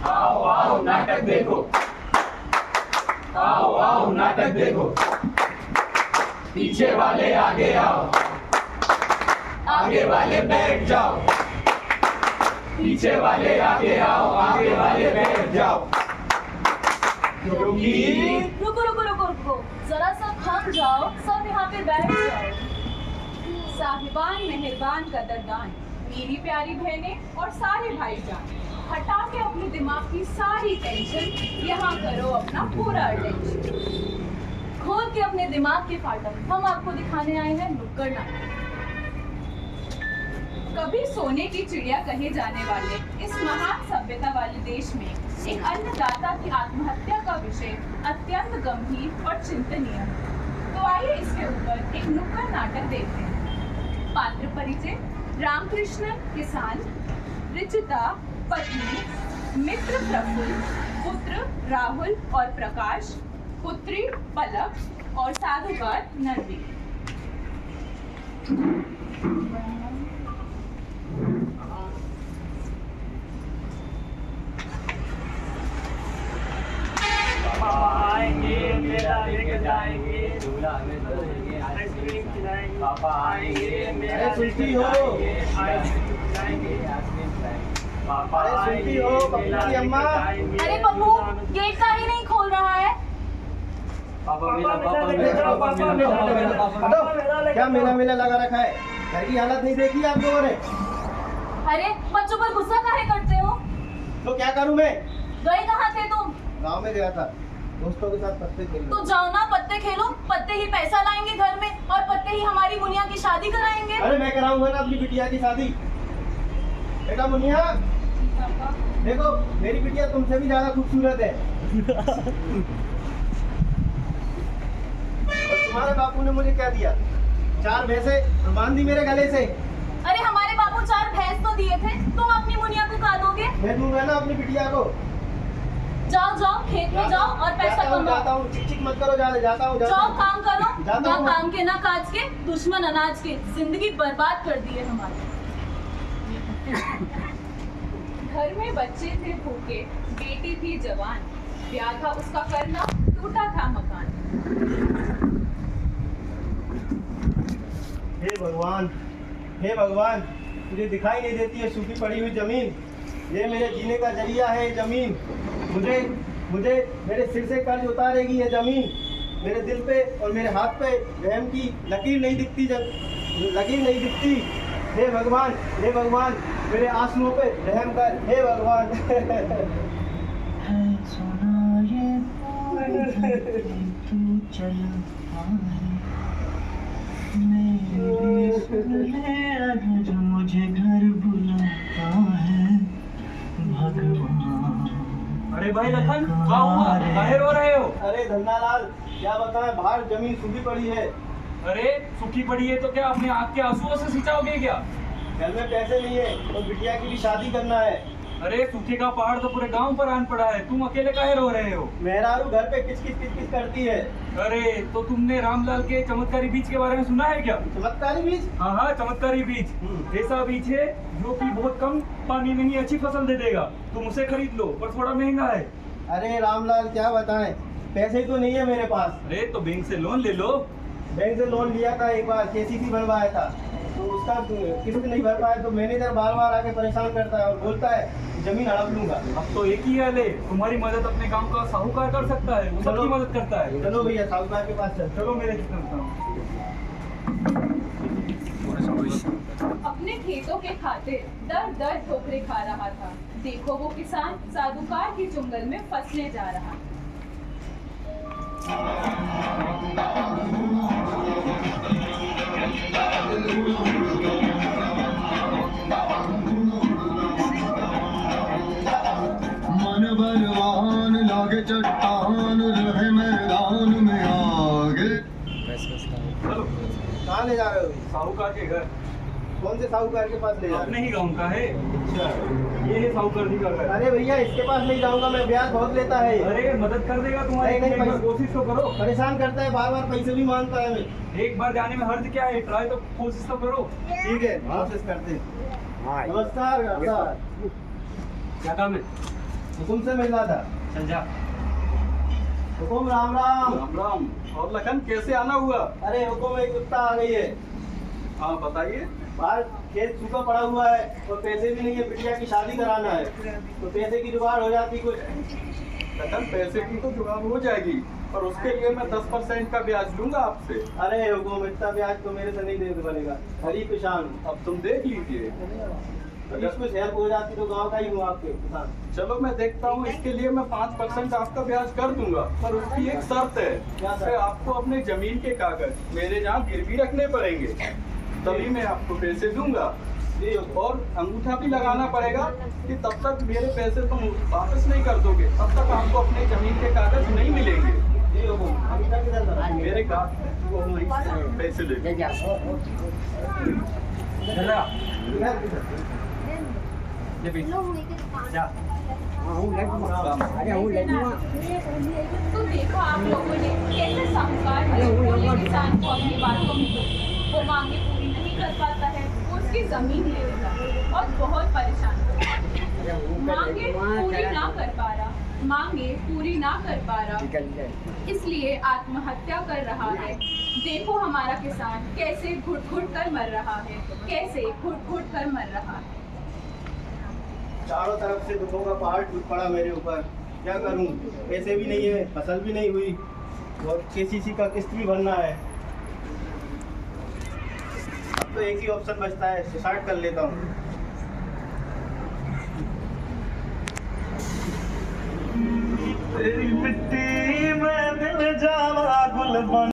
आओ आओ नाटक देखो, आओ आओ नाटक देखो, पीछे वाले आगे आओ, आगे वाले बैठ जाओ, पीछे वाले आगे आओ, आगे वाले बैठ जाओ, क्योंकि रुको रुको रुको रुको, जरा सा थम जाओ, सब यहाँ पे बैठ जाओ। साहिबान मेहरबान कदरदान, मेरी प्यारी बहनें और सारे भाईजान, हटा के अपने दिमाग की सारी टेंशन, यहाँ करो अपना पूरा अटेंशन। खोल के अपने दिमाग के फाटक, हम आपको दिखाने आए हैं नुक्कड़ नाटक। कभी सोने की चिड़िया कहे जाने वाले इस महान सभ्यता वाले देश में एक अन्नदाता की आत्महत्या का विषय अत्यंत गंभीर और चिंतनीय है। तो आइए इसके ऊपर एक नुक्कड़ नाटक देखते हैं। पात्र परिचय: रामकृष्ण किसान, रिचिता पत्नी, मित्र प्रफुल्ल, पुत्र राहुल और प्रकाश, पुत्री पलक और साधुकार नरवी। आएंगे, मेला लेकर जाएंगे, झूला में झूलेंगे, आइसक्रीम खिलाएंगे, पापा आएंगे, मेला सुनती हो? आइसक्रीम खिलाएंगे, आइसक्रीम खिलाएंगे, पापा सुनती हो पप्पू की अम्मा? अरे पप्पू, गेट का ही नहीं खोल रहा है। क्या मेला मेला लगा रखा है? घर की हालत नहीं देखी आप लोगों ने? अरे बच्चों पर गुस्सा काहे करते हो? तो क्या करूं मैं? गए कहाँ थे तुम? गांव में गया था, दोस्तों के साथ पत्ते खेलने। तो जाओ ना, पत्ते खेलो, पत्ते ही पैसा लाएंगे घर में और पत्ते ही हमारी मुनिया की शादी कराएंगे। अरे मैं कराऊंगा ना अपनी बिटिया की शादी। बेटा मुनिया, देखो मेरी बिटिया तुमसे भी ज्यादा खूबसूरत है। और तुम्हारे बापू ने मुझे क्या दिया? 4 भैंसे और बांध दी मेरे गले से। अरे हमारे बापू 4 भैंस तो दिए थे, तुम अपनी मुनिया को कहा दोगे? मैं दूंगा ना अपनी बिटिया को। जाओ जाओ, खेत में जाओ और पैसा जाता कमाओ। हूँ, चिक चिक मत करो, जाता हूँ। जाओ काम करो, जाता ना हूँ। काम के ना काज के, दुश्मन अनाज के, जिंदगी बर्बाद कर दी है हमारी। घर में बच्चे थे भूखे, बेटी थी जवान, ब्याह था उसका करना, टूटा था मकान। हे भगवान, हे भगवान, मुझे दिखाई नहीं देती है सूखी पड़ी हुई जमीन। ये मेरे जीने का जरिया है ये जमीन। मुझे मेरे सिर से कर्ज उतारेगी ये जमीन। मेरे दिल पे और मेरे हाथ पे रहम की लकीर नहीं दिखती, लकीर नहीं दिखती। हे भगवान, मेरे आंसुओं पे रहम कर, हे भगवान। सुना ये तू चल अगर मुझे घर बुलाता है भगवान। अरे भाई लखन, क्या हुआ? काहे रो रहे हो? अरे धन्नालाल, क्या बताएं, बाहर जमीन सूखी पड़ी है। अरे सूखी पड़ी है तो क्या अपने आँख के आंसुओं से सिंचाओगे क्या? घर में पैसे नहीं है और बिटिया की भी शादी करना है। अरे सूखे का पहाड़ तो पूरे गांव पर आन पड़ा है, तुम अकेले काहे रो रहे हो? मेहरारू घर पे किच किच करती है। अरे तो तुमने रामलाल के चमत्कारी बीज के बारे में सुना है क्या? चमत्कारी बीज? हाँ, चमत्कारी बीज ऐसा बीज है जो कि बहुत कम पानी में ही अच्छी फसल दे देगा। तुम उसे खरीद लो, पर थोड़ा महंगा है। अरे रामलाल क्या बताएं, पैसे तो नहीं है मेरे पास। अरे तो बैंक से लोन ले लो। बैंक से लोन लिया था एक बार, केसीसी बनवाया था, तो उसका किस्त नहीं भर पाया तो मैनेजर बार आके परेशान करता है और बोलता है जमीन हड़प लूंगा। अब तो एक ही हाल है, तुम्हारी मदद अपने गांव का साहूकार कर सकता है, वो सबकी मदद करता है। चलो भैया साहूकार के पास चलो मेरे चलता हूँ। अपने खेतों के खातिर दर ठोकरे खा रहा था। देखो वो किसान साधुकार की चुंगल में फंसने जा रहा। मन बलवान लागे चट्टान, रहे मैदान में आगे। चलो कहाँ ले जा रहे हो? साहूकार के घर। कौन से साहूकार के पास ले जा अपने रहे ही गांव का है। अच्छा। ये है साहूकार जी का घर। अरे भैया इसके पास नहीं जाऊंगा मैं, ब्याज बहुत लेता है। अरे मदद कर देगा तुम्हारी, नहीं, एक बार पैसे- कोशिश तो करो। परेशान करता है, बार पैसे भी मांगता है हमें। एक बार जाने में हर्ज क्या है, ट्राई तो कोशिश तो करो। ठीक है, कोशिश करते हैं। नमस्कार। क्या काम है? हुकुम से मिलना था। चल जा। हुकुम राम राम। राम राम। और लखन कैसे आना हुआ? अरे हुकुम एक कुत्ता आ गई है। हाँ बताइए। बाहर खेत सूखा पड़ा हुआ है और पैसे भी नहीं है, बिटिया की शादी कराना है, तो पैसे की जुगाड़ हो जाती कुछ। लखन पैसे की तो जुगाड़ हो जाएगी, पर उसके लिए मैं 10% का ब्याज लूंगा आपसे। अरे हुकुम इतना ब्याज तो मेरे से नहीं दे बनेगा, गरीब किसान हूँ। अब तुम देख लीजिए। अगर कुछ हेल्प हो जाती तो गांव का ही हूँ आपके किसान। चलो मैं देखता हूँ, इसके लिए मैं 5% आपका ब्याज कर दूंगा, पर उसकी एक शर्त है। क्या शर्त? कि आपको अपने जमीन के कागज मेरे यहाँ गिरवी रखने पड़ेंगे, तभी मैं आपको पैसे दूंगा। जी हुकुम। और अंगूठा भी लगाना पड़ेगा कि तब तक मेरे पैसे तुम वापस नहीं कर दोगे, तब तक आपको अपने जमीन के कागज नहीं मिलेंगे। जी हुकुम। अंगूठा किधर लगा? मेरे वो वहीं से पैसे ले लो। इधर किधर? जा। तो देखो आप लोगों ने कैसे साहूकार बोले किसान को अपनी बातों में वो मांगे पूरी नहीं कर पाता है, वो उसकी जमीन ले लेता है और बहुत परेशान करता है। मांगे पूरी ना कर पा रहा, मांगे पूरी ना कर पा रहा, इसलिए आत्महत्या कर रहा है। देखो हमारा किसान कैसे घुट घुट कर मर रहा है, कैसे घुट घुट कर मर रहा है। चारों तरफ से दुखों का पहाड़ टूट पड़ा मेरे ऊपर, क्या करूं? पैसे भी नहीं है, फसल भी नहीं हुई और केसीसी का किस्त भी भरना है। अब तो एक ही ऑप्शन बचता है, सुसाइड कर लेता हूँ। तेरी मिट्टी में दिल जावा गुल बन